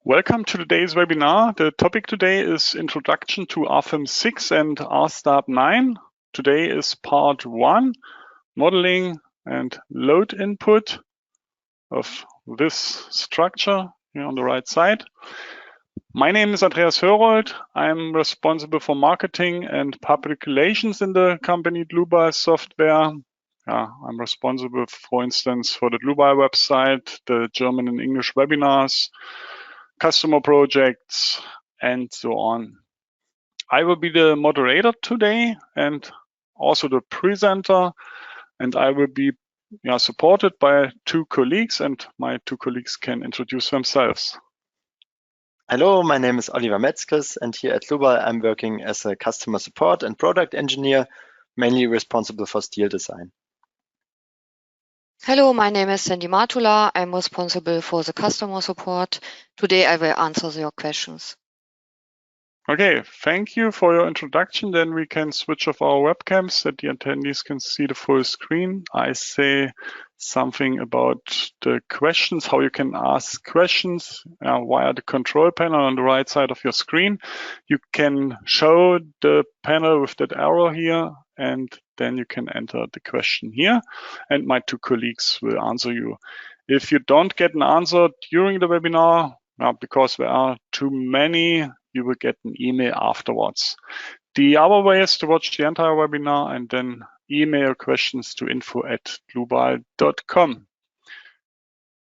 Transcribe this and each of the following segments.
Welcome to today's webinar. The topic today is Introduction to RFEM 6 and RSTAB 9. Today is part 1, modeling and load input of this structure here on the right side. My name is Andreas Hörold. I'm responsible for marketing and public relations in the company Dlubal Software. I'm responsible, for instance, for the Dlubal website, the German and English webinars, customer projects, and so on. I will be the moderator today and also the presenter, and I will be supported by 2 colleagues, and my 2 colleagues can introduce themselves. Hello, my name is Oliver Metzkes, and here at Dlubal I'm working as a customer support and product engineer, mainly responsible for steel design. Hello, my name is Sandy Matula. I'm responsible for the customer support. Today I will answer your questions. Okay, thank you for your introduction. Then we can switch off our webcams that the attendees can see the full screen. I say something about the questions, how you can ask questions via the control panel on the right side of your screen. You can show the panel with that arrow here, and then you can enter the question here, and my 2 colleagues will answer you. If you don't get an answer during the webinar, because there are too many, you will get an email afterwards. The other way is to watch the entire webinar and then email questions to info@dlubal.com.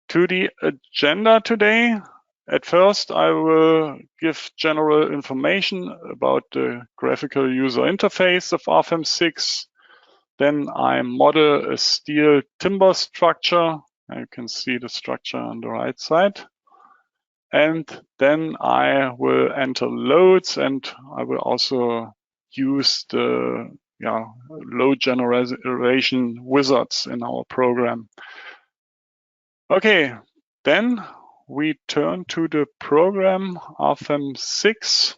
To the agenda today, at first I will give general information about the graphical user interface of RFEM 6. Then I model a steel timber structure. You can see the structure on the right side. And then I will enter loads, and I will also use the load generation wizards in our program. Okay, then we turn to the program RFEM 6.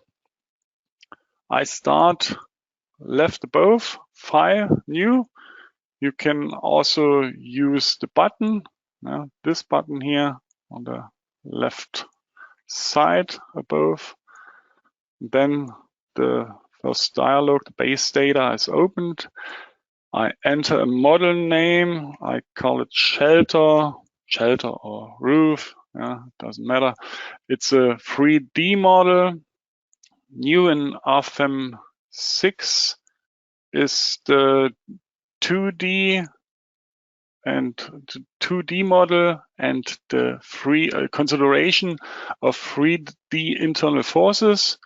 I start left above, File, New. You can also use the button, this button here on the left side above. Then the first dialog, the base data is opened. I enter a model name. I call it shelter or roof. Doesn't matter. It's a 3D model. New in RFEM 6 is the 2D model and the consideration of 3D internal forces.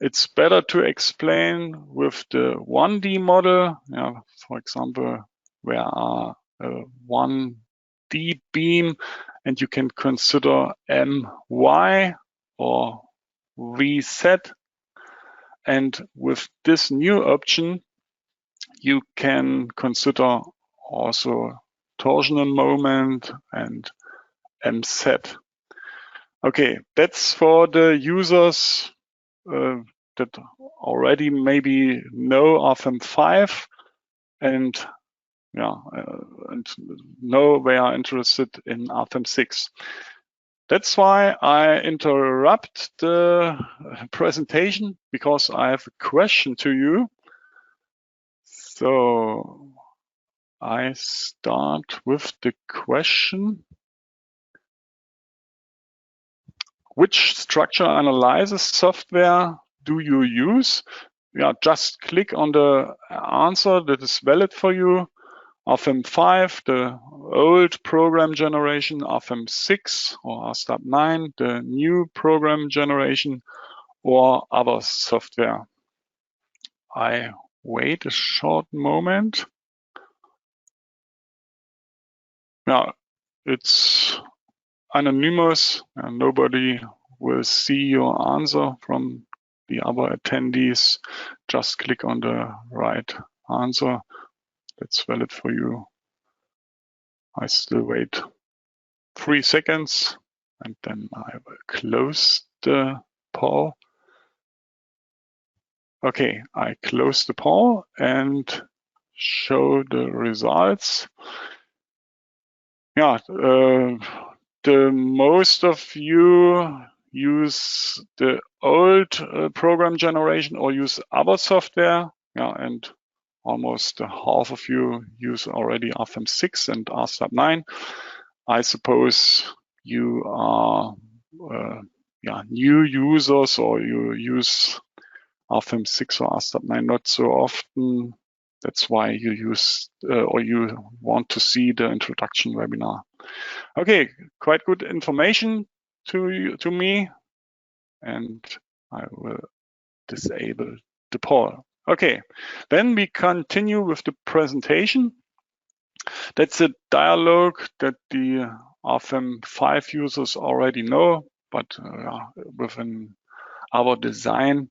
It's better to explain with the 1D model. For example, where are a 1D beam, and you can consider MY or VZ. And with this new option, you can consider also torsional moment and MZ. Okay, that's for the users that already maybe know RFEM 5 and know they are interested in RFEM 6. That's why I interrupt the presentation, because I have a question to you. So I start with the question: which structure analysis software do you use? Just click on the answer that is valid for you. RFEM 5, the old program generation, RFEM 6 or RSTAB 9, the new program generation, or other software. I wait a short moment. It's anonymous, and nobody will see your answer from the other attendees. Just click on the right answer that's valid for you. I still wait 3 seconds, and then I will close the poll. Okay, I close the poll and show the results. The most of you use the old program generation or use other software. Yeah, and almost half of you use already RFEM 6 and RSTAB 9. I suppose you are new users, or you use RFEM 6 or RSTAB 9 not so often. That's why you use or you want to see the introduction webinar. Okay, quite good information to me, and I will disable the poll. Okay, then we continue with the presentation. That's a dialogue that the RFEM 5 users already know, but within our design,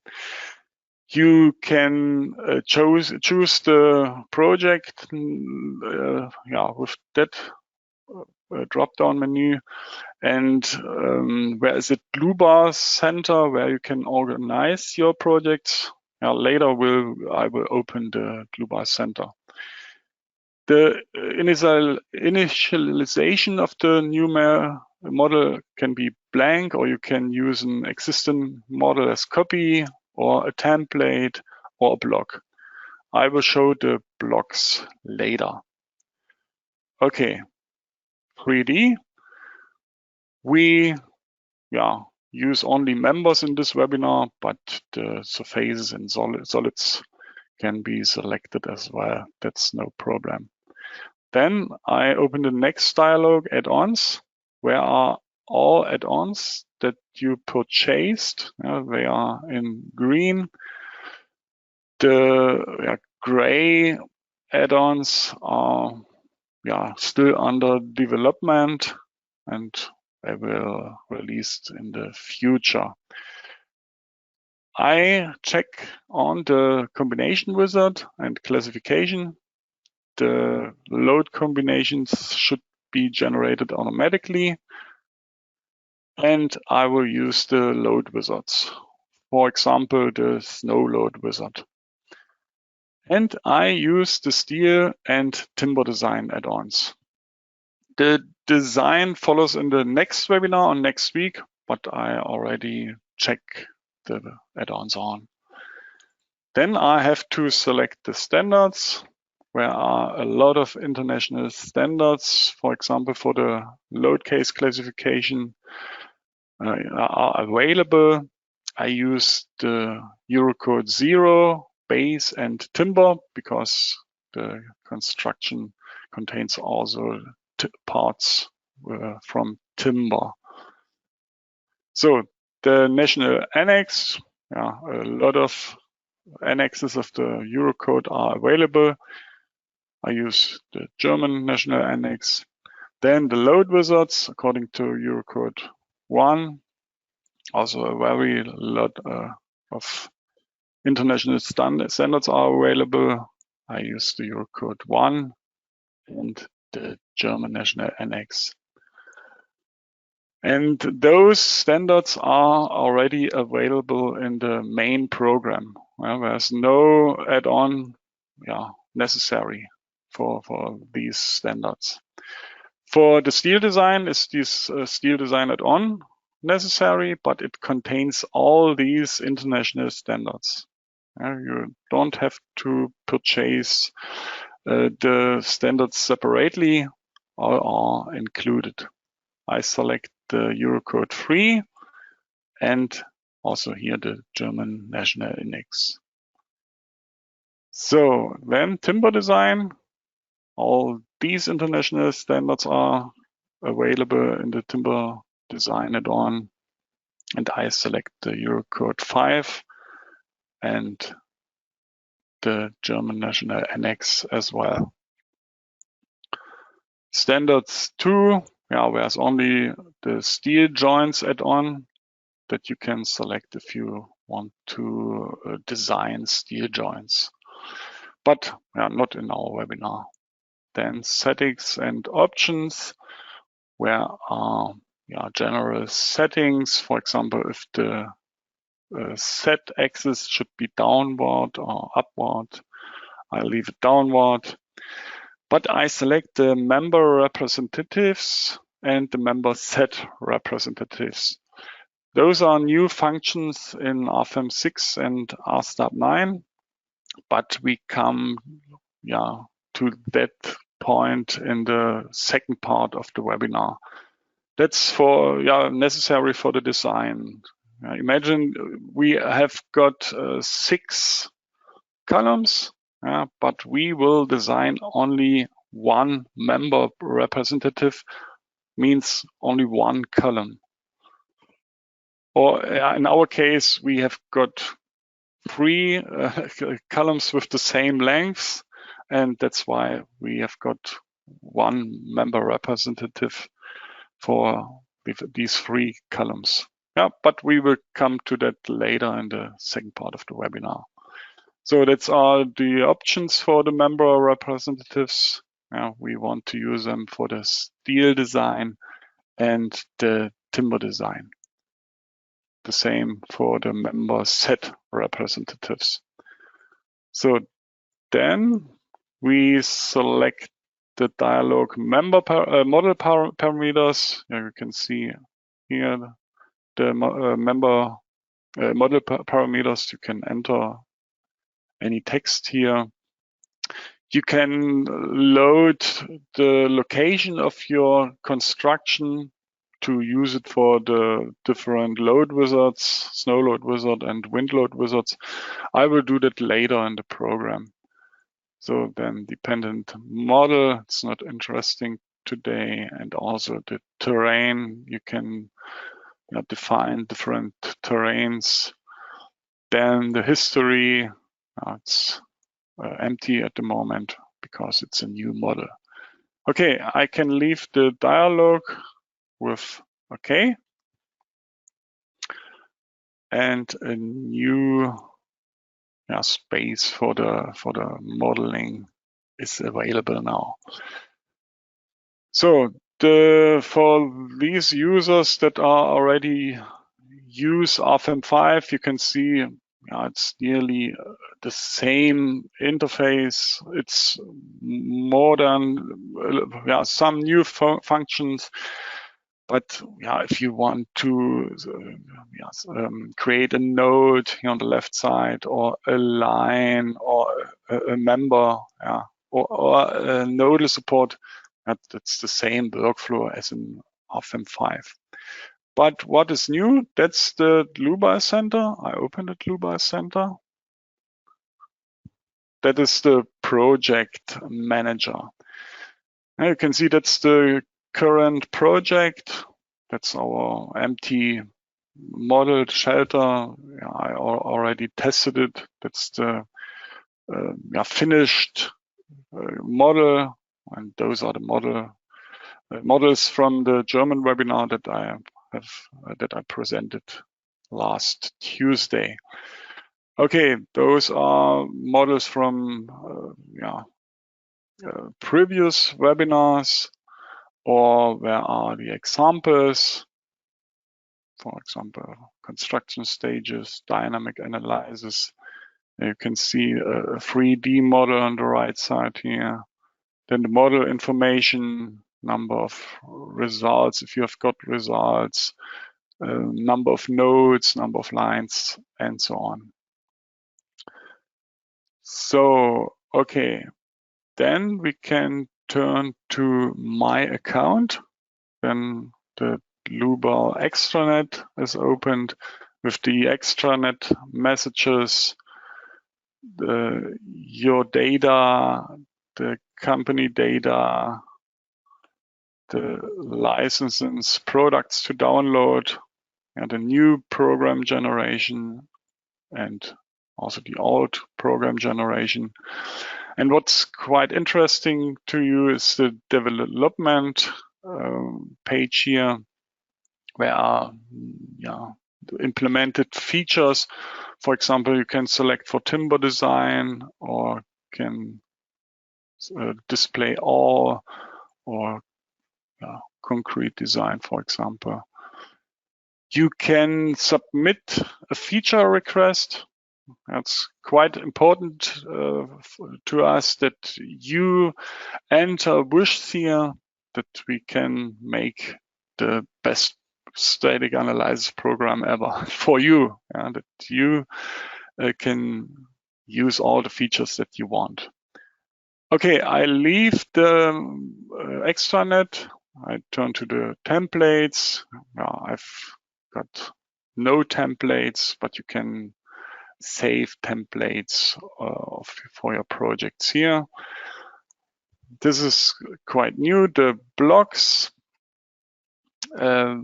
you can choose the project with that drop-down menu, and where is it Dlubal Center, where you can organize your projects. Later I will open the Dlubal Center. The initialization of the new model can be blank, or you can use an existing model as copy, or a template, or a block. I will show the blocks later. Okay, 3D. We use only members in this webinar, but the surfaces and solids can be selected as well. That's no problem. Then I open the next dialog, add-ons. Where are all add-ons that you purchased? They are in green. The gray add-ons are still under development, and they will released in the future. I check on the combination wizard and classification. The load combinations should be generated automatically, and I will use the load wizards. For example, the snow load wizard. And I use the steel and timber design add-ons. The design follows in the next webinar on next week, but I already check the add-ons on. Then I have to select the standards. There are a lot of international standards, for example, for the load case classification are available. I use the Eurocode 0, base, and timber, because the construction contains also parts from timber. So the national annex, a lot of annexes of the Eurocode are available. I use the German national annex. Then the load wizards, according to Eurocode 1, also a very lot of international standards are available. I use the Eurocode 1 and the German national annex. And those standards are already available in the main program. There's no add-on necessary for these standards. For the steel design, is this steel design add-on necessary, but it contains all these international standards. You don't have to purchase the standards separately, all are included. I select the Eurocode 3 and also here the German national index. So then timber design, all these international standards are available in the timber design add-on, and I select the Eurocode 5 and the German national annex as well. Standards 2, there's only the steel joints add-on that you can select if you want to design steel joints, but not in our webinar. Then settings and options, where are general settings. For example, if the set axis should be downward or upward, I leave it downward. But I select the member representatives and the member set representatives. Those are new functions in RFEM 6 and RSTAB 9, but we come to that point in the second part of the webinar. That's for necessary for the design. Imagine we have got 6 columns, but we will design only one member representative, means only one column. Or in our case, we have got 3 columns with the same length, and that's why we have got one member representative for these 3 columns. But we will come to that later in the second part of the webinar. So that's all the options for the member representatives. We want to use them for the steel design and the timber design. The same for the member set representatives. So then we select the dialog member model parameters. You can see here the member model parameters. You can enter any text here. You can load the location of your construction to use it for the different load wizards, snow load wizard and wind load wizards. I will do that later in the program. So then dependent model, it's not interesting today. And also the terrain, you can define different terrains. Then the history, it's empty at the moment because it's a new model. Okay, I can leave the dialog with OK. And a new space for the modeling is available now. So for these users that are already use RFEM 5, you can see it's nearly the same interface. It's modern, some new functions. But if you want to create a node here on the left side, or a line, or a member, or a nodal support, that's the same workflow as in RFEM 5. But what is new? That's the Dlubal Center. I opened the Dlubal Center. That is the project manager. Now you can see that's the current project. That's our empty model shelter. I already tested it. That's the finished model, and those are the models from the German webinar that I presented last Tuesday. Okay, those are models from previous webinars. Or where are the examples? For example, construction stages, dynamic analysis. You can see a 3D model on the right side here. Then the model information, number of results, if you have got results, number of nodes, number of lines, and so on. So, okay, then we can turn to my account. Then the Dlubal extranet is opened with the extranet messages, your data, the company data, the licenses, products to download, and the new program generation, and also the old program generation. And what's quite interesting to you is the development page here, where are implemented features. For example, you can select for timber design, or can display all, or concrete design, for example. You can submit a feature request. That's quite important to us, that you enter wishes here, that we can make the best static analysis program ever for you, that you can use all the features that you want. Okay, I leave the extranet. I turn to the templates. I've got no templates, but you can save templates for your projects here. This is quite new. The blocks, those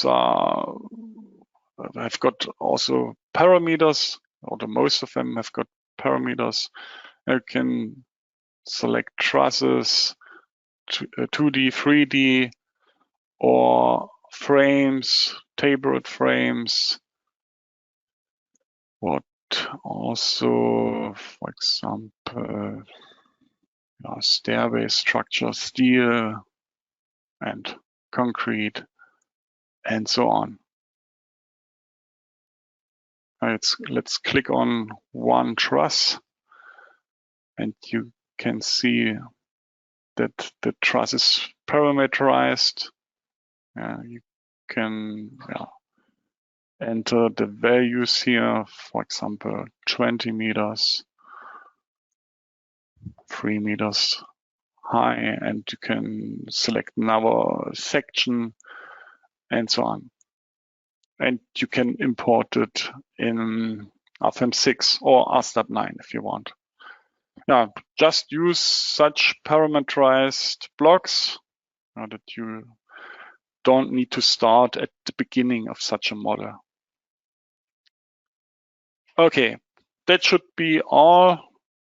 are, I've got also parameters, or the most of them have got parameters. You can select trusses, 2D, 3D, or frames, tapered frames. What also, for example, stairway structure, steel and concrete, and so on. Let's click on one truss, and you can see that the truss is parameterized. You can enter the values here, for example, 20 meters, 3 meters high, and you can select another section and so on. And you can import it in RFEM 6 or RSTAB 9 if you want. Just use such parameterized blocks that you don't need to start at the beginning of such a model. Okay, that should be all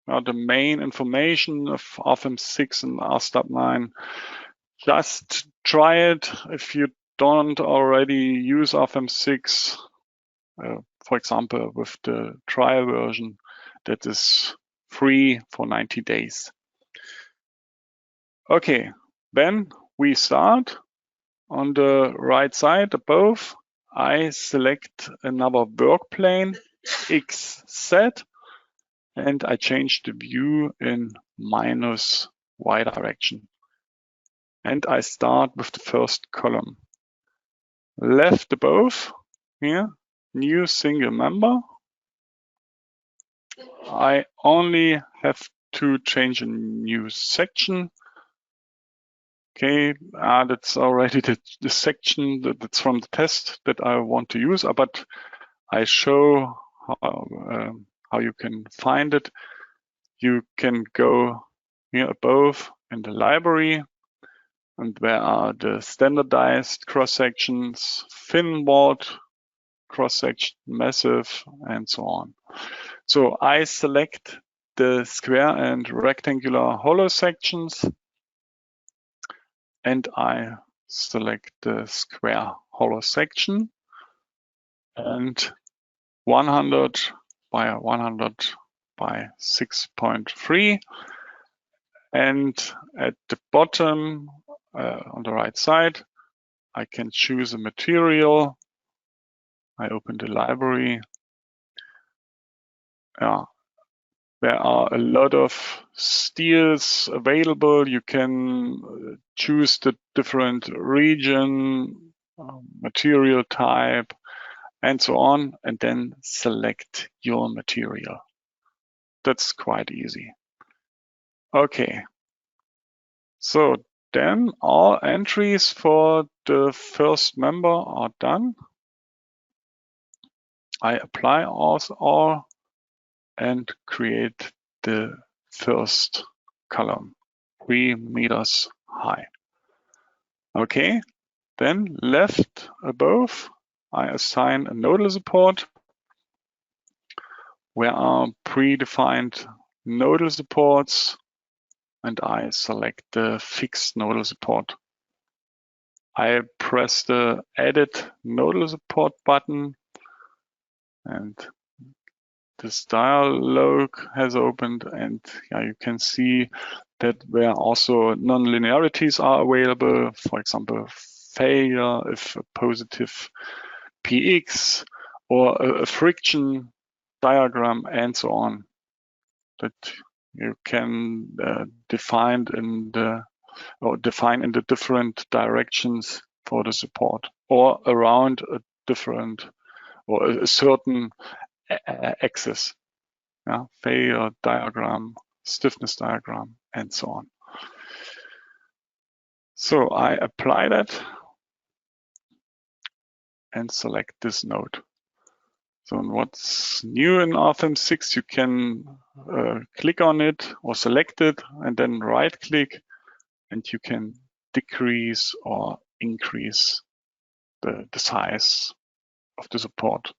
the main information of RFEM 6 and RSTAB 9. Just try it if you don't already use RFEM 6, for example, with the trial version that is free for 90 days. Okay, then we start. On the right side above, I select another work plane, XZ, and I change the view in -y direction. And I start with the first column. Left above, here, new single member. I only have to change a new section. Okay, that's already the section that's from the test that I want to use, but I show how you can find it. You can go here above in the library, and there are the standardized cross-sections, thin walled cross-section, massive, and so on. So I select the square and rectangular hollow sections, and I select the square hollow section, and 100 by 100 by 6.3. And at the bottom, on the right side, I can choose a material. I open the library. There are a lot of steels available. You can choose the different region, material type, and so on, and then select your material. That's quite easy. Okay, so then all entries for the first member are done. I apply all and create the first column, 3 meters high. Okay, then left above, I assign a nodal support where are predefined nodal supports, and I select the fixed nodal support. I press the Edit Nodal Support button, and this dialog has opened, and you can see that where also non-linearities are available, for example, failure if a positive px, or a friction diagram, and so on, that you can define in the different directions for the support, or around a different or a certain axis. Yeah, failure diagram, stiffness diagram, and so on. So I apply that and select this node. So what's new in RFEM 6, you can click on it or select it and then right click, and you can decrease or increase the size of the support.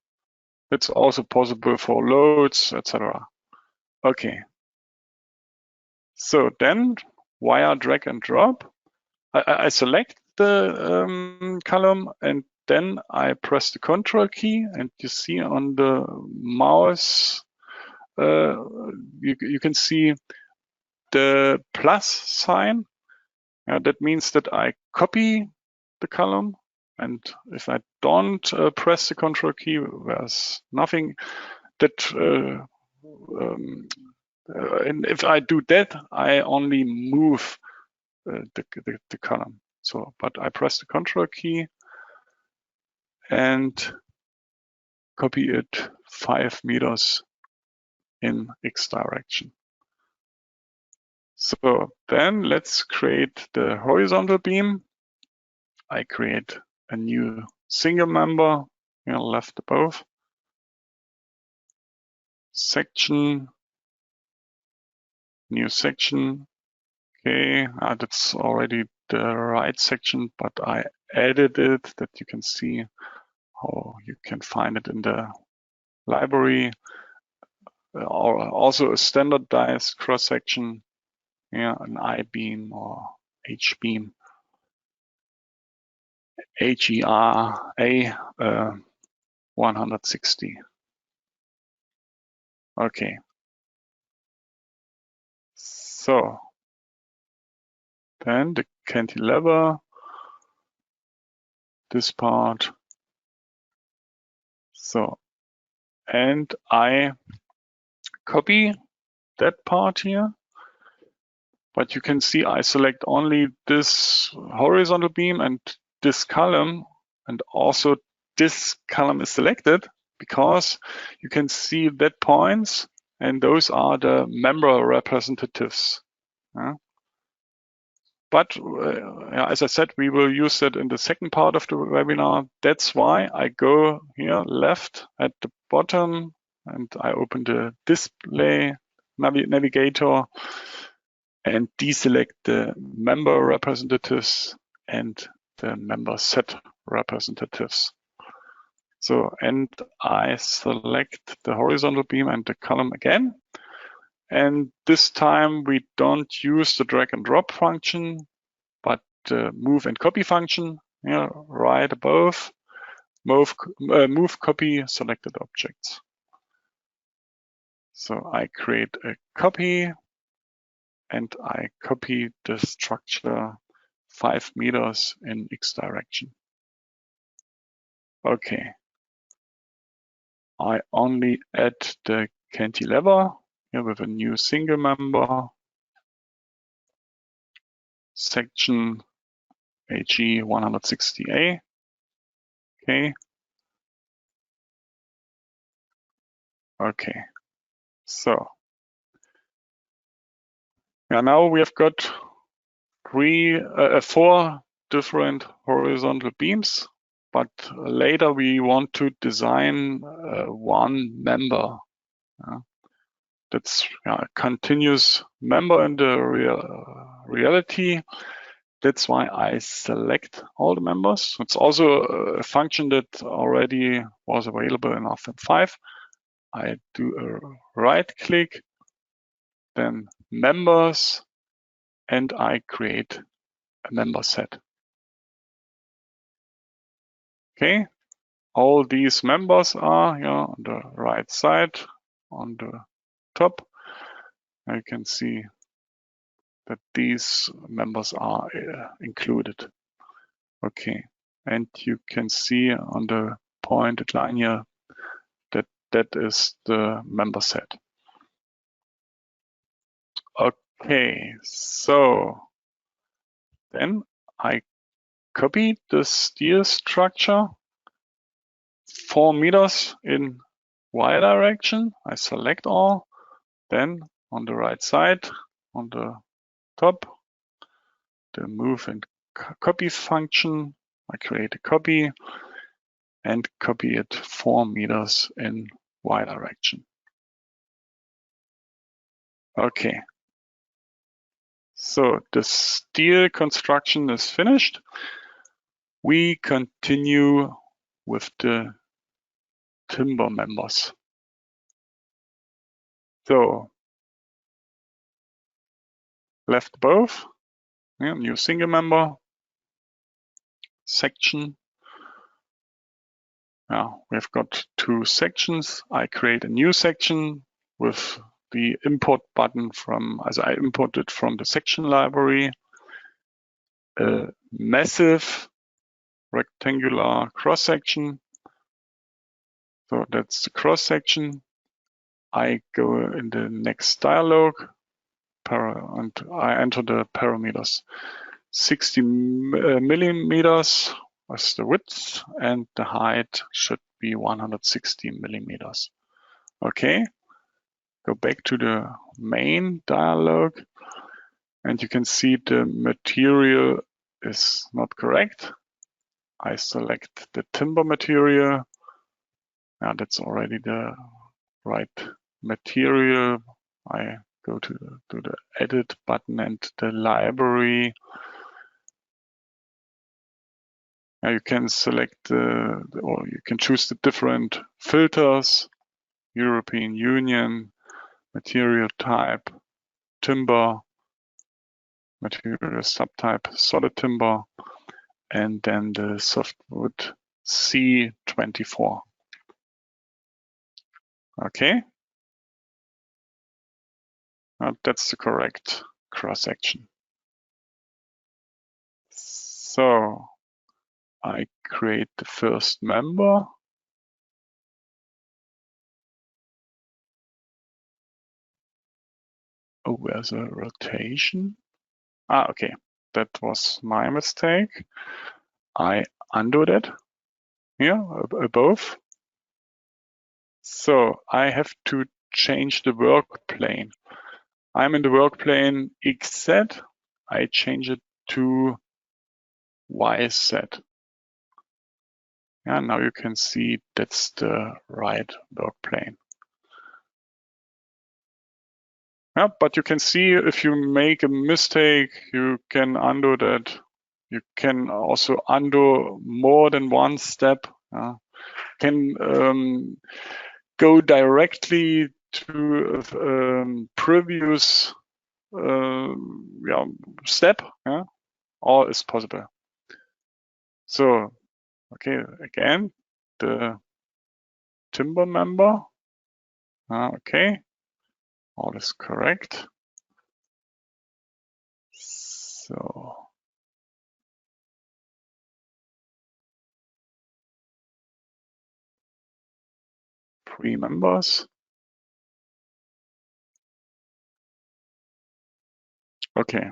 It's also possible for loads, etc. Okay. So then via drag and drop, I select the column, and then I press the Control key, and you see on the mouse, you can see the plus sign. That means that I copy the column, and if I don't press the Control key, there's nothing that. And if I do that, I only move the column. So, but I press the Control key and copy it 5 meters in X direction. So then let's create the horizontal beam. I create a new single member, left above, section, new section. Okay, that's already the right section, but I added it that you can see how you can find it in the library. Also a standardized cross section, an I-beam or H-beam, HERA 160. Okay. So then the cantilever, this part. So, and I copy that part here, but you can see I select only this horizontal beam and this column, and also this column is selected because you can see that points, and those are the member representatives. But as I said, we will use that in the second part of the webinar. That's why I go here left at the bottom, and I open the display navigator and deselect the member representatives and the member set representatives. So, and I select the horizontal beam and the column again. And this time we don't use the drag and drop function, but the move and copy function, right above, move copy selected objects. So I create a copy, and I copy the structure 5 meters in X direction. Okay. I only add the cantilever here with a new single member, section HE 160A. Okay. Okay. So now we have got 4 different horizontal beams, but later we want to design one member. That's a continuous member in the reality. That's why I select all the members. It's also a function that already was available in RFEM 5. I do a right click, then members, and I create a member set. Okay, all these members are on the right side, on the top. You can see that these members are included. Okay, and you can see on the pointed line here that that is the member set. Okay, so then I copy the steel structure 4 meters in Y direction. I select all. Then on the right side, on the top, the move and copy function. I create a copy and copy it 4 meters in Y direction. Okay. So the steel construction is finished. We continue with the timber members. So left both, yeah, new single member, section. Now we've got 2 sections. I create a new section with the import button from, as I imported from the section library, a massive rectangular cross section. So that's the cross section. I go in the next dialog and I enter the parameters. 60 millimeters as the width and the height should be 160 millimeters. Okay, go back to the main dialog and you can see the material is not correct. I select the timber material. Now that's already the right material. I go to the edit button and the library. Now you can select or you can choose the different filters: European Union, material type, timber, material subtype, solid timber, and then the softwood C24. Okay. That's the correct cross section. So I create the first member. Oh, where's a rotation? Okay, that was my mistake. I undo that here above. So I have to change the work plane. I'm in the work plane XZ. I change it to YZ. Yeah, now you can see that's the right work plane. Yeah, but you can see if you make a mistake, you can undo that. You can also undo more than one step. Can go directly to a previous step. Yeah, all is possible. So, okay, again, the timber member. Okay, all is correct. So, three members. Okay.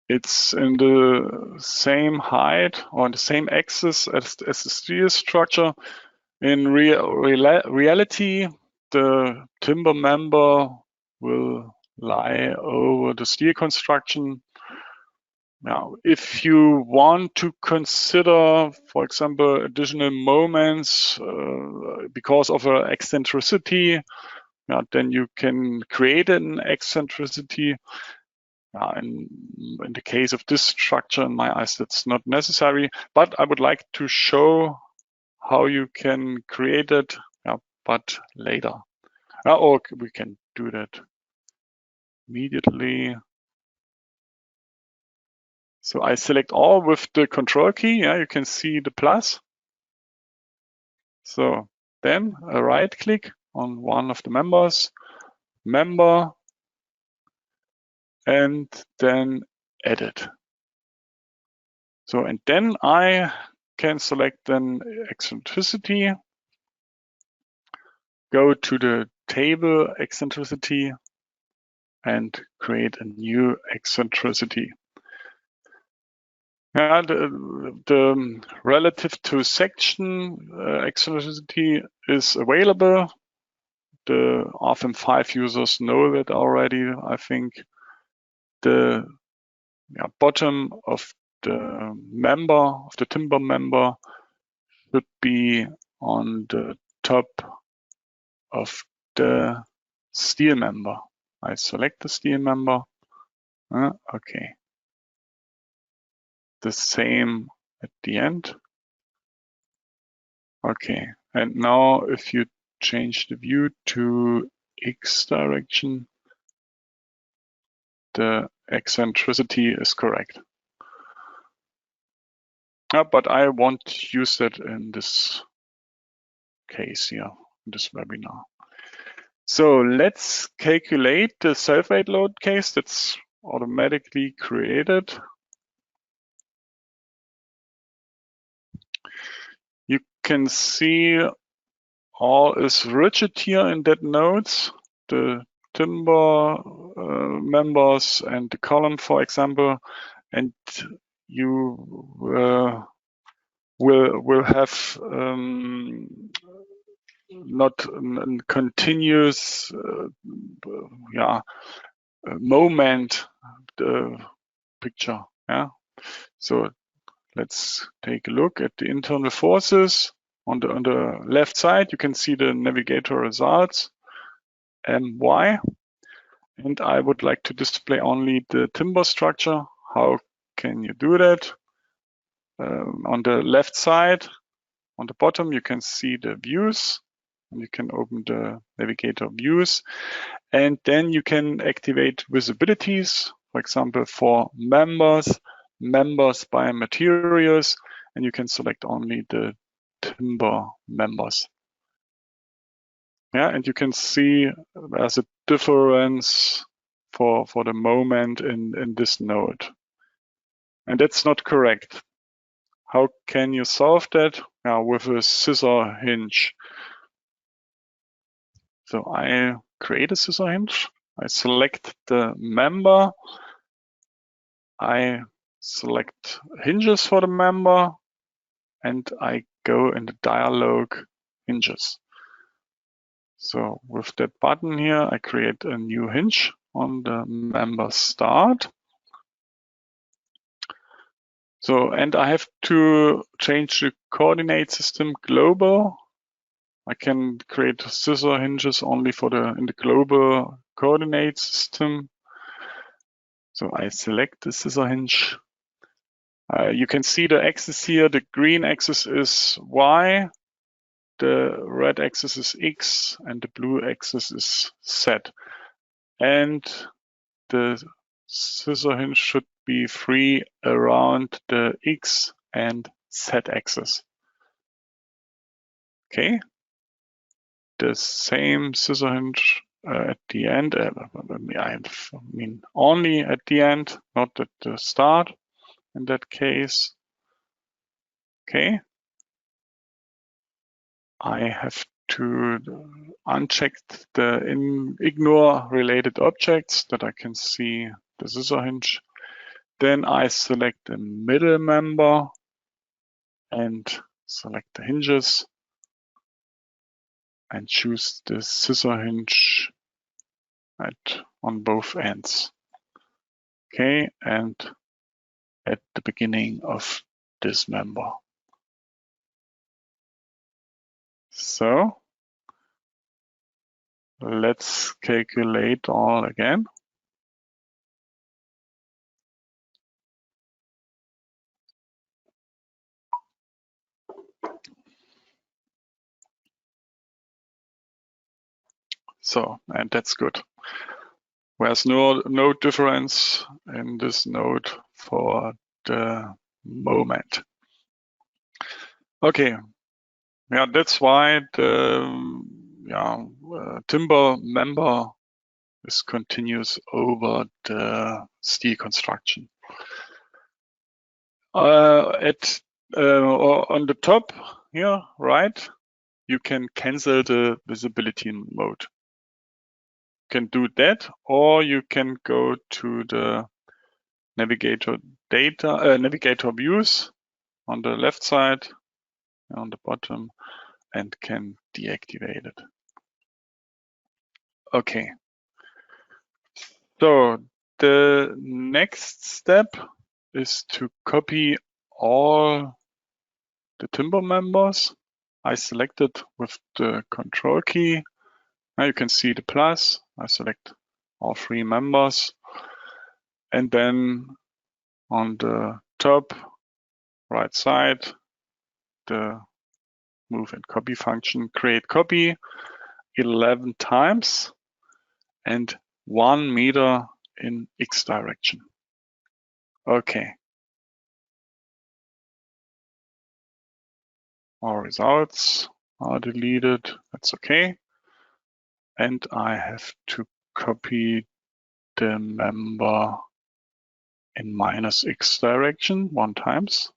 It's in the same height or the same axis as the steel structure. In reality, the timber member will lie over the steel construction. Now, if you want to consider, for example, additional moments because of an eccentricity, then you can create an eccentricity. In the case of this structure, in my eyes, that's not necessary, but I would like to show how you can create it, but later. Or we can do that immediately. So I select all with the control key. You can see the plus. So then a right click on one of the members, member, and then edit. So, and then I can select an eccentricity, go to the table eccentricity and create a new eccentricity. Yeah, the relative to section eccentricity is available. The RFEM5 users know that already. I think the bottom of the member, of the timber member, should be on the top of the steel member. I select the steel member. Okay. The same at the end. Okay. And now if you change the view to X direction, the eccentricity is correct. But I won't use that in this case here, in this webinar. So let's calculate the self-weight load case that's automatically created. You can see all is rigid here in that nodes, the timber members and the column, for example, and you will have not a continuous moment picture. Yeah. So let's take a look at the internal forces. On the left side, you can see the navigator results, MY. And I would like to display only the timber structure. How can you do that? On the left side, on the bottom, you can see the views. And you can open the navigator views. And then you can activate visibilities, for example, for members, members by materials, and you can select only the timber members. Yeah, and you can see there's a difference for the moment in this node. And that's not correct. How can you solve that? With a scissor hinge. So I create a scissor hinge. I select the member. I select hinges for the member, and I go in the dialog hinges. So with that button here, I create a new hinge on the member start. So, and I have to change the coordinate system global. I can create scissor hinges only for in the global coordinate system. So I select the scissor hinge. You can see the axis here. The green axis is Y, the red axis is X, and the blue axis is Z. And the scissor hinge should be free around the X and Z axis. Okay. The same scissor hinge at the end. I mean, only at the end, not at the start in that case. Okay. I have to uncheck the ignore related objects that I can see the scissor hinge. Then I select the middle member and select the hinges and choose the scissor hinge on both ends. Okay, and at the beginning of this member. So let's calculate all again. So, and that's good. There's no difference in this node for the moment. Okay, yeah, that's why the timber member is continuous over the steel construction. On the top here, right, you can cancel the visibility mode. You can do that, or you can go to the navigator data navigator views on the left side, on the bottom, and can deactivate it. Okay. So the next step is to copy all the Timber members. I selected with the control key. Now you can see the plus. I select all 3 members. And then on the top right side, the move and copy function, create copy 11 times and 1 meter in X direction. Okay. All results are deleted. That's okay. And I have to copy the member in -X direction 1 times.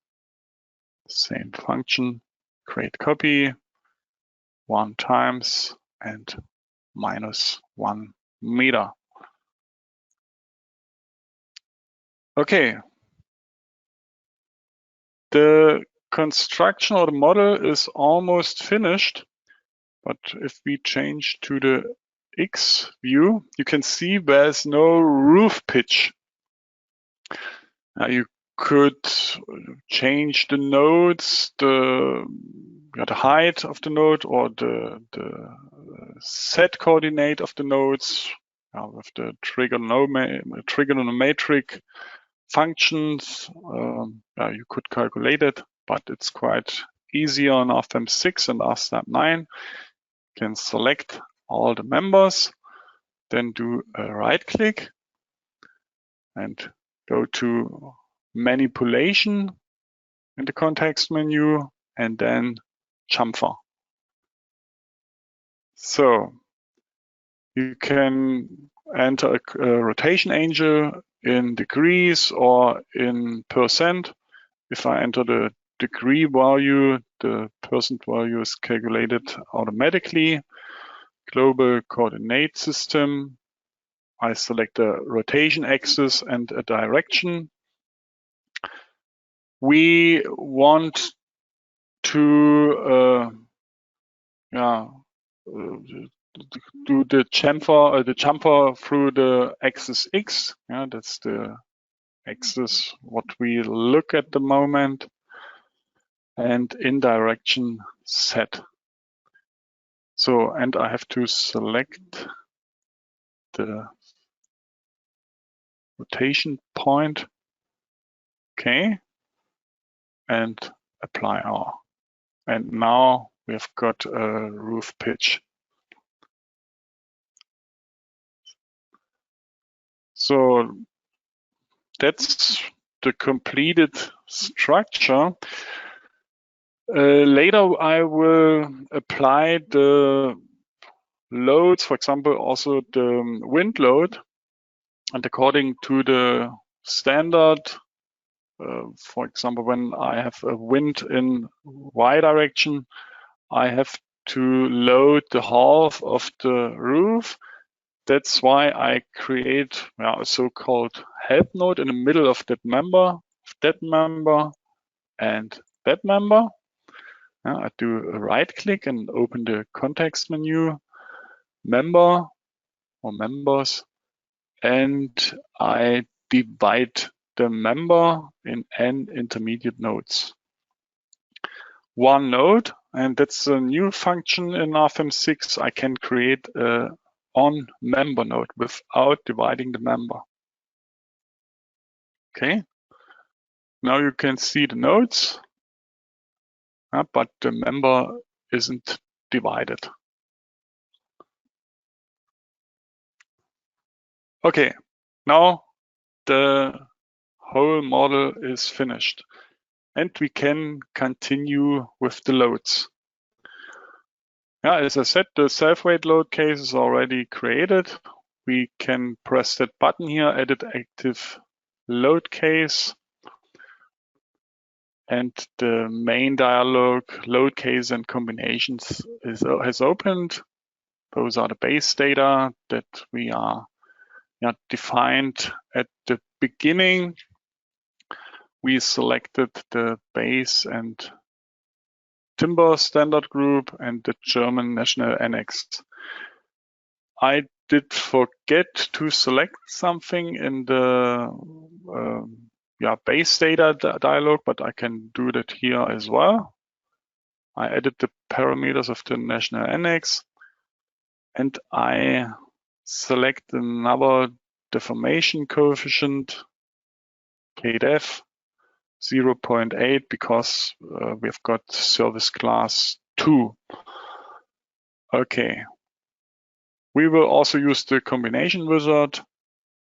Same function, create copy 1 times and -1 meter. Okay. The construction or the model is almost finished, but if we change to the X view, you can see there's no roof pitch. Now you could change the nodes, the height of the node or the set coordinate of the nodes with the trigonometric functions. You could calculate it, but it's quite easy on RFEM6 and RSTAB 9. You can select all the members, then do a right click and go to manipulation in the context menu and then chamfer. So you can enter a rotation angle in degrees or in percent. If I enter the degree value, the percent value is calculated automatically. Global coordinate system. I select a rotation axis and a direction. We want to do the chamfer through the axis X. That's the axis what we look at the moment, and in direction Z. So, and I have to select the rotation point. Okay. And apply R. And now we've got a roof pitch. So that's the completed structure. Later I will apply the loads, for example, also the wind load, and according to the standard, for example, when I have a wind in Y direction, I have to load the half of the roof. That's why I create a so-called help node in the middle of that member and that member. I do a right click and open the context menu, member or members, and I divide the member in n intermediate nodes. One node, and that's a new function in RFEM6. I can create a on member node without dividing the member. Okay. Now you can see the nodes, but the member isn't divided. Okay. Now the whole model is finished, and we can continue with the loads. As I said, the self-weight load case is already created. We can press that button here, edit active load case, and the main dialog, load case and combinations, has opened. Those are the base data that we are defined at the beginning. we selected the base and timber standard group and the German national annex. I did forget to select something in the base data dialog, but I can do that here as well. I added the parameters of the national annex, and I select another deformation coefficient, KDEF 0.8, because we've got service class 2. Okay. We will also use the combination wizard,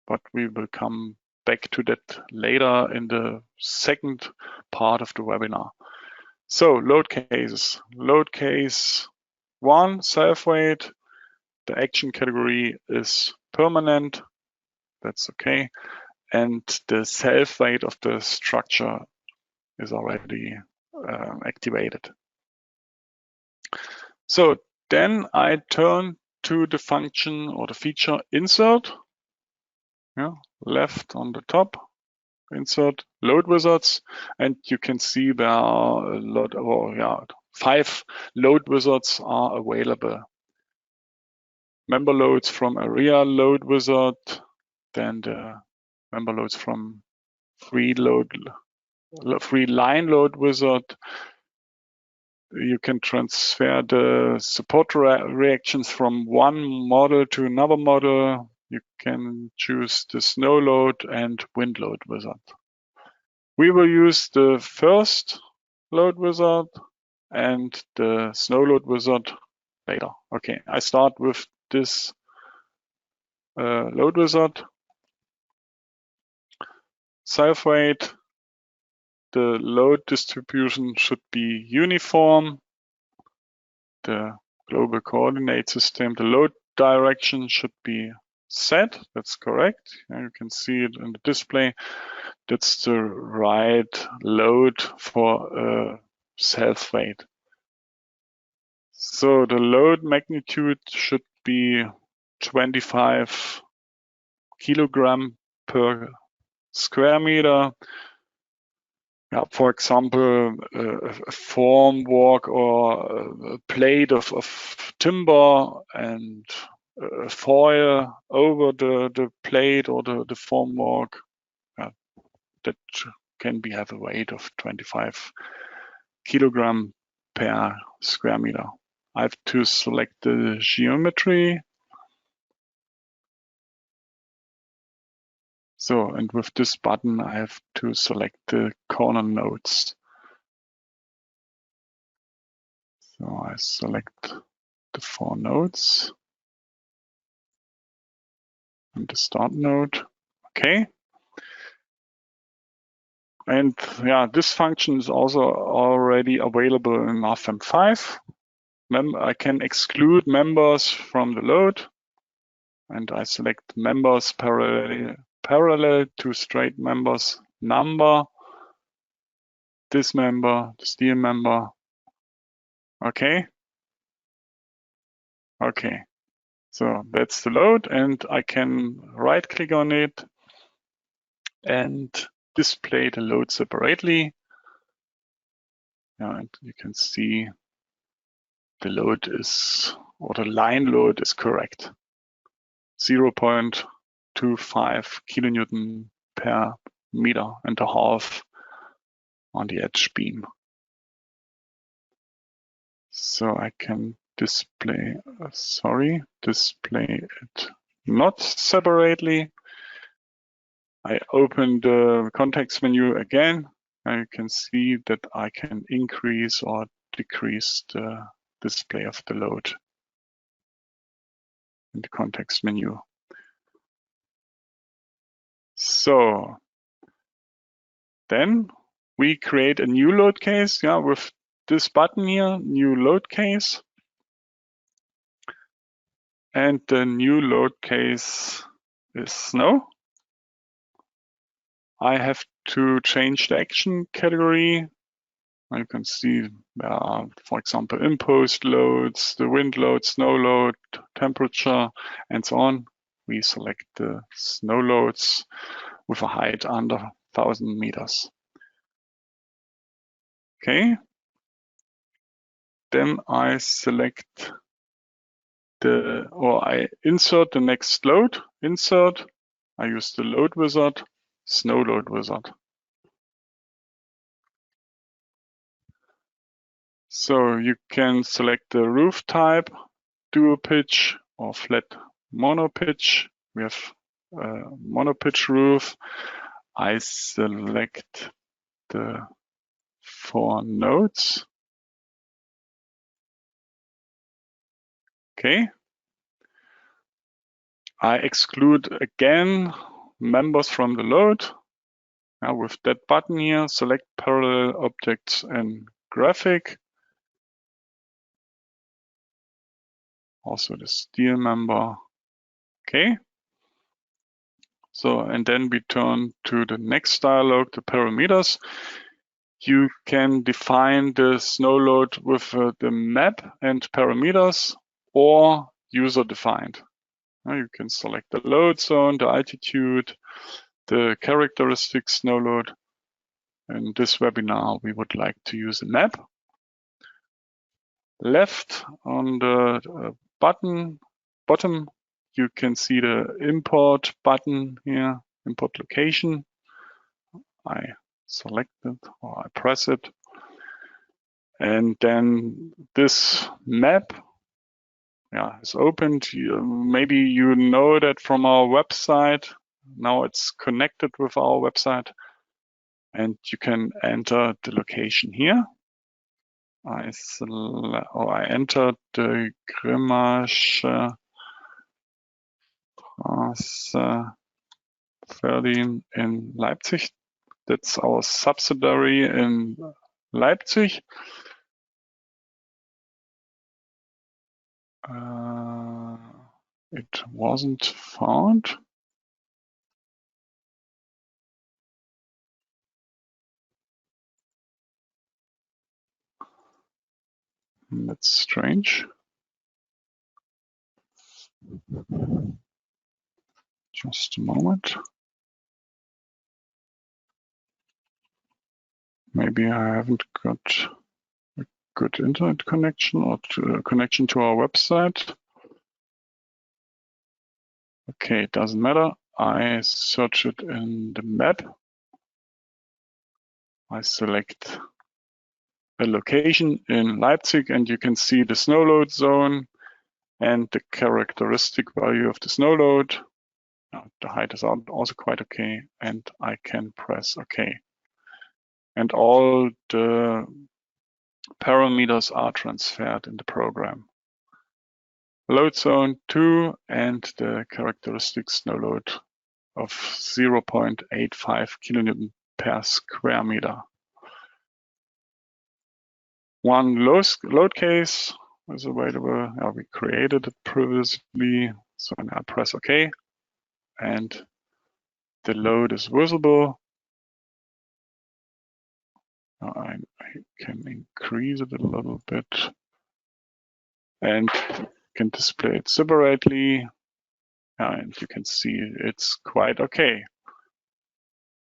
but we will come back to that later in the second part of the webinar. So load cases. Load case 1, self-weight. The action category is permanent. That's okay. And the self-weight of the structure is already activated. So then I turn to the function or the feature insert. Left on the top, insert load wizards, and you can see there are a lot of 5 load wizards are available. Member loads from area load wizard, then the member loads from free line load wizard. You can transfer the support reactions from one model to another model. You can choose the snow load and wind load wizard. We will use the first load wizard and the snow load wizard later. Okay, I start with this load wizard. Self-weight. The load distribution should be uniform. The global coordinate system, the load direction should be set. That's correct. You can see it in the display. That's the right load for self-weight. So the load magnitude should be 25 kilogram per square meter. For example, a formwork or a plate of timber and a foil over the plate or the formwork. That can have a weight of 25 kilogram per square meter. I have to select the geometry. So, and with this button, I have to select the corner nodes. So I select the 4 nodes and the start node. Okay. And this function is also already available in RFEM 5. I can exclude members from the load, and I select members parallel to straight members number, this member, the steel member. Okay. Okay. So that's the load, and I can right click on it and display the load separately. And you can see the load is, or the line load is correct. 0.25 kilonewton per meter and a half on the edge beam. So I can display it not separately. I open the context menu again, and you can see that I can increase or decrease the display of the load in the context menu. So then we create a new load case, with this button here, new load case. And the new load case is snow. I have to change the action category. You can see there are, for example, imposed loads, the wind load, snow load, temperature, and so on. We select the snow loads with a height under 1,000 meters. Okay. Then I select I insert the next load. Insert. I use the load wizard, snow load wizard. So you can select the roof type, dual pitch or flat mono pitch. We have mono pitch roof. I select the 4 nodes. Okay. I exclude again members from the load. Now with that button here, select parallel objects and graphic. Also the steel member. Okay. So, and then we turn to the next dialog, the parameters. You can define the snow load with the map and parameters or user defined. You can select the load zone, the altitude, the characteristic snow load. In this webinar, we would like to use a map. Left on the bottom, you can see the import button here, import location. I select it or I press it. And then this map is opened. Maybe you know that from our website. Now it's connected with our website. And you can enter the location here. I entered the Grimmarsche Straße 13 in Leipzig. That's our subsidiary in Leipzig. It wasn't found. That's strange. Just a moment. Maybe I haven't got a good internet connection or a connection to our website. Okay, it doesn't matter. I search it in the map. I select a location in Leipzig and you can see the snow load zone and the characteristic value of the snow load. The height is also quite okay, and I can press OK. And all the parameters are transferred in the program. Load zone 2 and the characteristic snow load of 0.85 kilonewton per square meter. One load case is available. We created it previously, so now I press OK, and the load is visible. I can increase it a little bit and can display it separately. And you can see it's quite okay.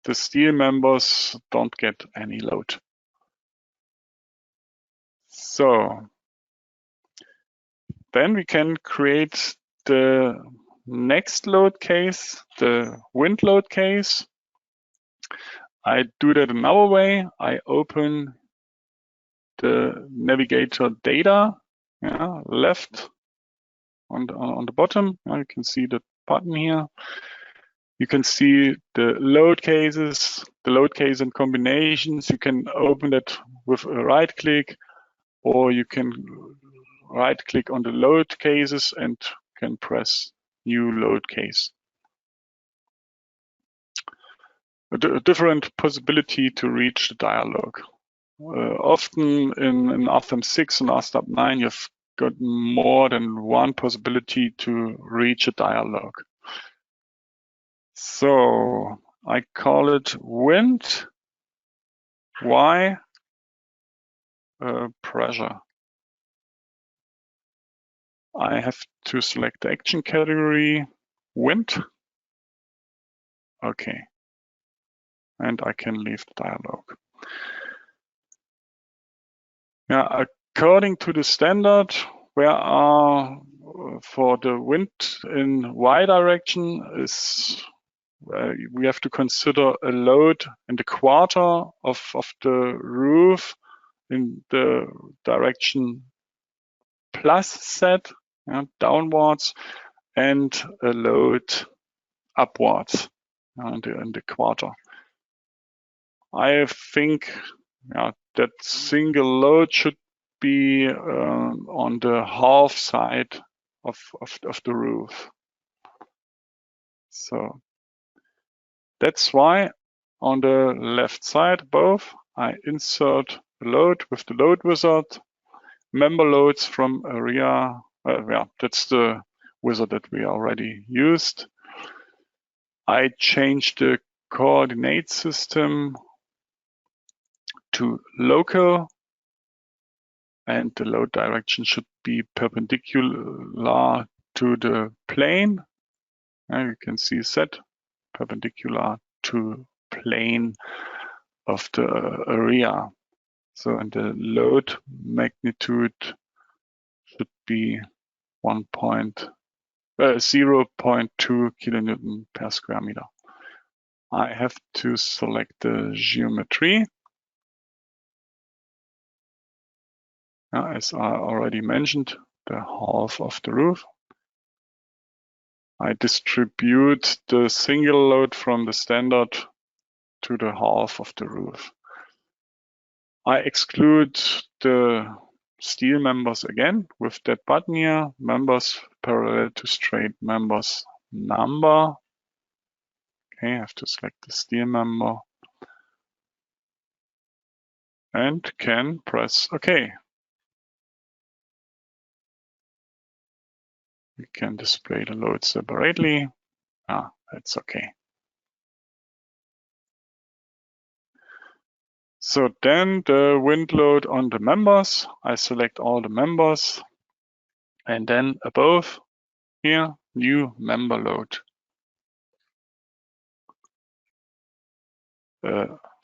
The steel members don't get any load. So then we can create the next load case, the wind load case. I do that another way. I open the navigator data, left on the bottom. You can see the button here. You can see the load cases, the load case and combinations. You can open that with a right click, or you can right click on the load cases and can press new load case. A different possibility to reach the dialog. Often in RFEM 6 and RSTAB 9, you've got more than one possibility to reach a dialog. So I call it wind. Why? Pressure. I have to select the action category, wind. Okay. And I can leave the dialog. Yeah, according to the standard, where are for the wind in Y direction is we have to consider a load in the quarter of the roof in the direction plus Z, downwards, and a load upwards in the quarter. I think that single load should be on the half side of the roof. So that's why on the left side above, I insert a load with the load wizard, member loads from area. That's the wizard that we already used. I change the coordinate system to local, and the load direction should be perpendicular to the plane. And you can see set perpendicular to plane of the area. So, and the load magnitude should be 0.2 kilonewton per square meter. I have to select the geometry. As I already mentioned, the half of the roof. I distribute the single load from the standard to the half of the roof. I exclude the steel members again with that button here, members parallel to straight members number. Okay, I have to select the steel member and can press OK. We can display the load separately. That's okay. So then the wind load on the members, I select all the members, and then above here, new member load.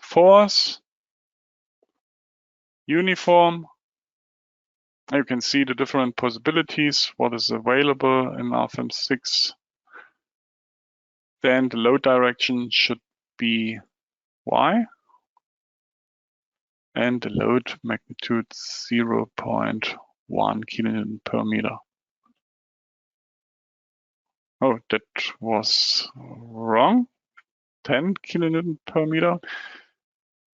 Force, uniform. You can see the different possibilities, what is available in RFEM 6. Then the load direction should be Y. And the load magnitude 0.1 kilonewton per meter. Oh, that was wrong. 10 kilonewton per meter.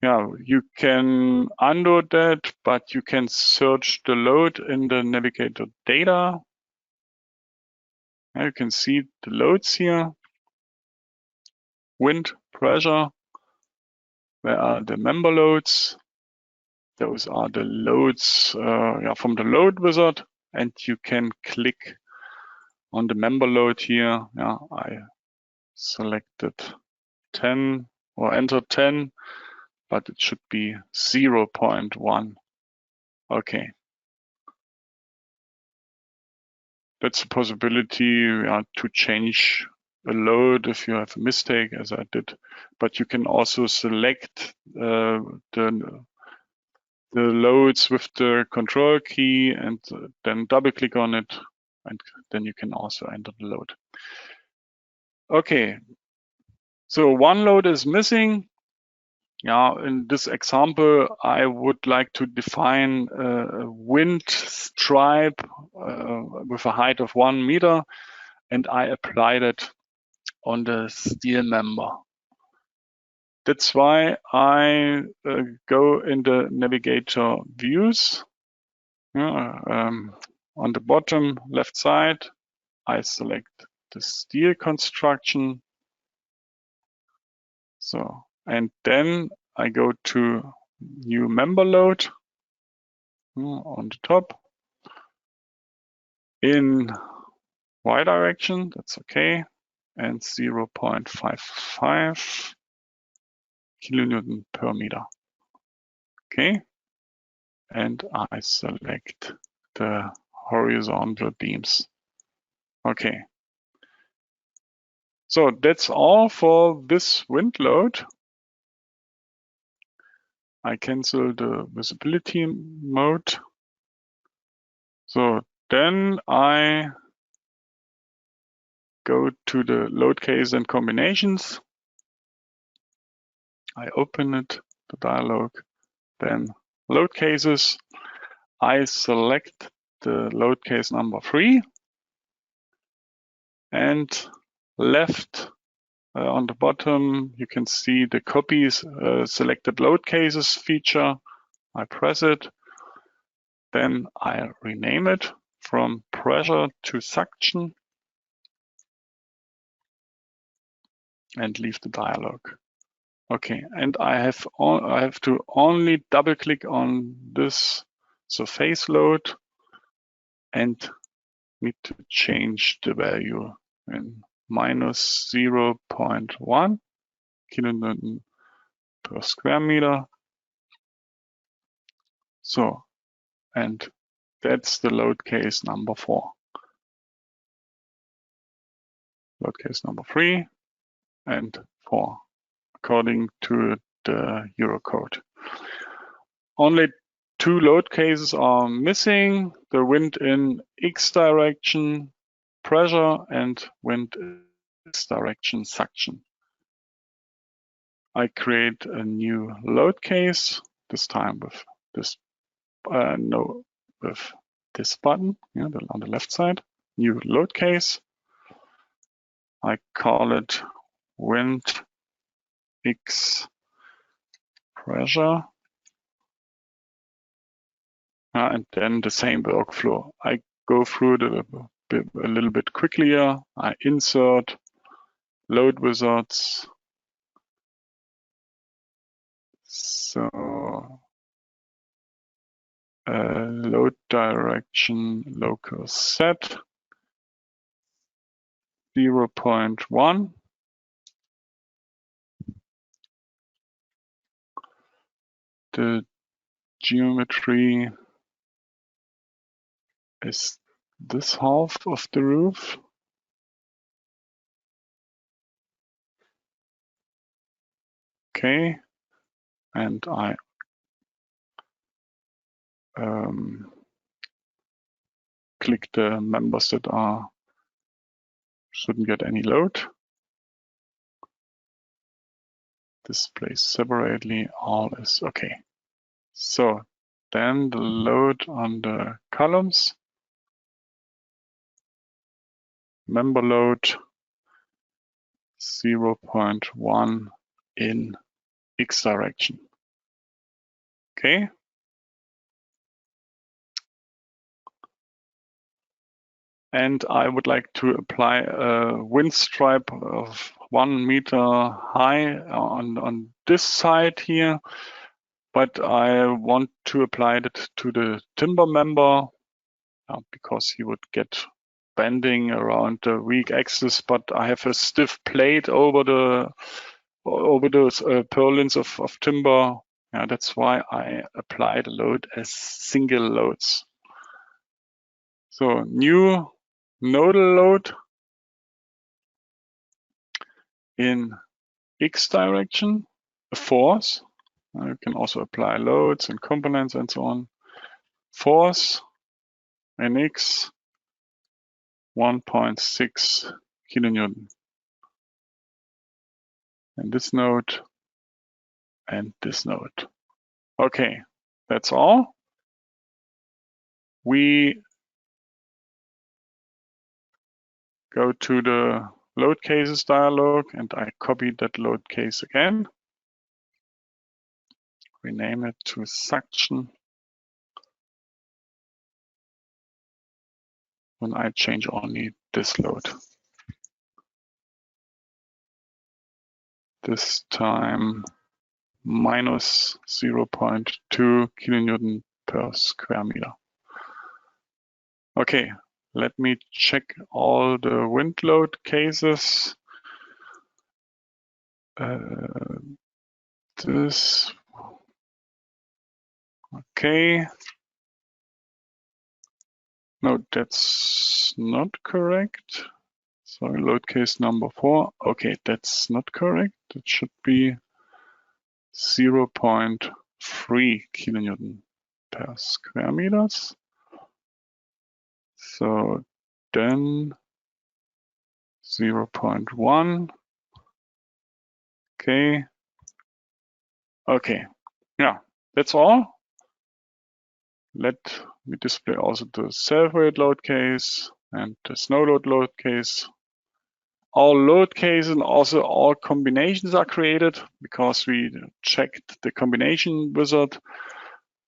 Yeah, you can undo that, but you can search the load in the navigator data. You can see the loads here. Wind, pressure. Where are the member loads? Those are the loads from the load wizard, and you can click on the member load here. I selected 10 or entered 10, but it should be 0.1. Okay. That's a possibility to change a load if you have a mistake, as I did. But you can also select the loads with the control key and then double click on it, and then you can also enter the load. Okay, so one load is missing. In this example, I would like to define a wind stripe with a height of 1 meter, and I applied it on the steel member. That's why I go in the navigator views. On the bottom left side, I select the steel construction. So, and then I go to new member load on the top in Y direction, that's okay, and 0.55 kilonewton per meter. Okay, and I select the horizontal beams. Okay, so that's all for this wind load. I cancel the visibility mode. So then I go to the load case and combinations. I open it, the dialog, then load cases. I select the load case number 3 and left on the bottom, you can see the copies selected load cases feature. I press it, then I rename it from pressure to suction and leave the dialog. Okay, and I have to only double click on this surface load and need to change the value in minus 0.1 kilonewton per square meter. So, and that's the load case number 4. Load case number 3 and 4, according to the Eurocode. Only 2 load cases are missing: the wind in X direction pressure and wind in X direction suction. I create a new load case, this time with this with this button, yeah, on the left side. New load case. I call it wind X pressure. And then the same workflow. I go through a little bit quickly here. I insert load wizards. So load direction locus set 0.1. The geometry is this half of the roof. Okay, and I click the members that shouldn't get any load. Display separately, all is okay. So then the load on the columns, member load 0.1 in X direction. Okay. And I would like to apply a wind stripe of 1 meter high on this side here, but I want to apply it to the timber member because he would get bending around the weak axis, but I have a stiff plate over those purlins of timber. Yeah, that's why I apply the load as single loads. So new nodal load in X direction, a force. You can also apply loads and components and so on. Force in X 1.6 kilonewton. And this node and this node. Okay, that's all. We go to the load cases dialog and I copy that load case again. Rename it to suction. And I change only this load. This time minus 0.2 kilonewton per square meter. Okay, let me check all the wind load cases. This, okay. No, that's not correct. Sorry, load case number 4. Okay, that's not correct. It should be 0.1 3 kilonewton per square meters. So then 0.1. Okay, yeah, that's all. Let me display also the self-weight load case and the snow load case. All load cases and also all combinations are created because we checked the combination wizard,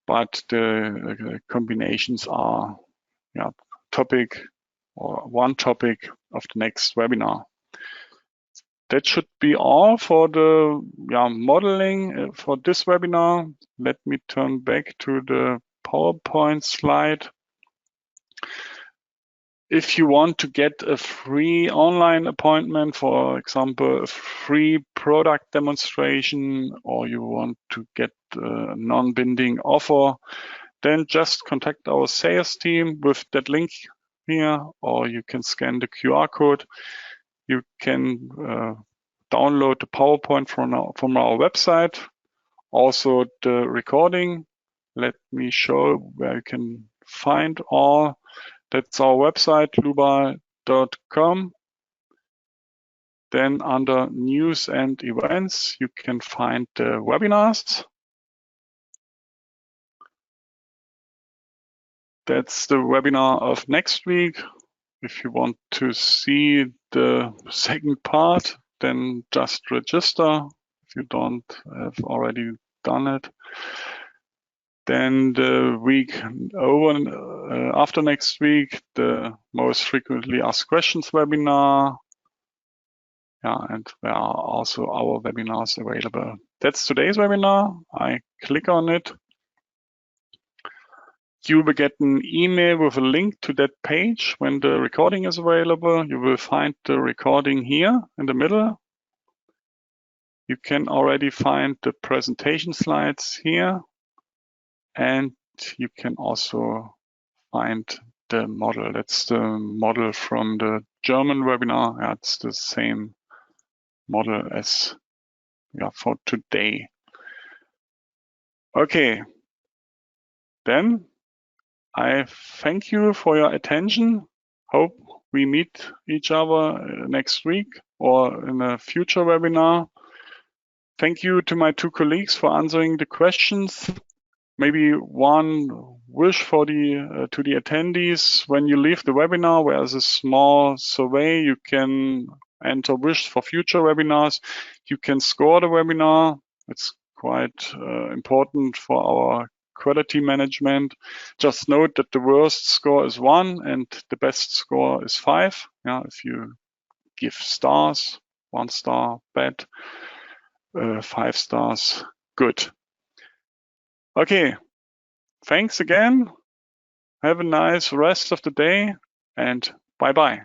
but the combinations are topic or one topic of the next webinar. That should be all for the modeling for this webinar. Let me turn back to the PowerPoint slide. If you want to get a free online appointment, for example, a free product demonstration, or you want to get a non-binding offer, then just contact our sales team with that link here, or you can scan the QR code. You can download the PowerPoint from our website. Also the recording. Let me show where you can find all. That's our website, dlubal.com. Then under news and events, you can find the webinars. That's the webinar of next week. If you want to see the second part, then just register if you don't have already done it. Then the week after next week, the most frequently asked questions webinar. And there are also our webinars available. That's today's webinar. I click on it. You will get an email with a link to that page when the recording is available. You will find the recording here in the middle. You can already find the presentation slides here. And you can also find the model. That's the model from the German webinar. It's the same model as for today. Okay. Then I thank you for your attention. Hope we meet each other next week or in a future webinar. Thank you to my two colleagues for answering the questions. Maybe one wish for to the attendees: when you leave the webinar, there's a small survey. You can enter wish for future webinars. You can score the webinar. It's quite important for our quality management. Just note that the worst score is 1 and the best score is 5. If you give stars, 1 star bad, 5 stars good. Okay, thanks again. Have a nice rest of the day and bye-bye.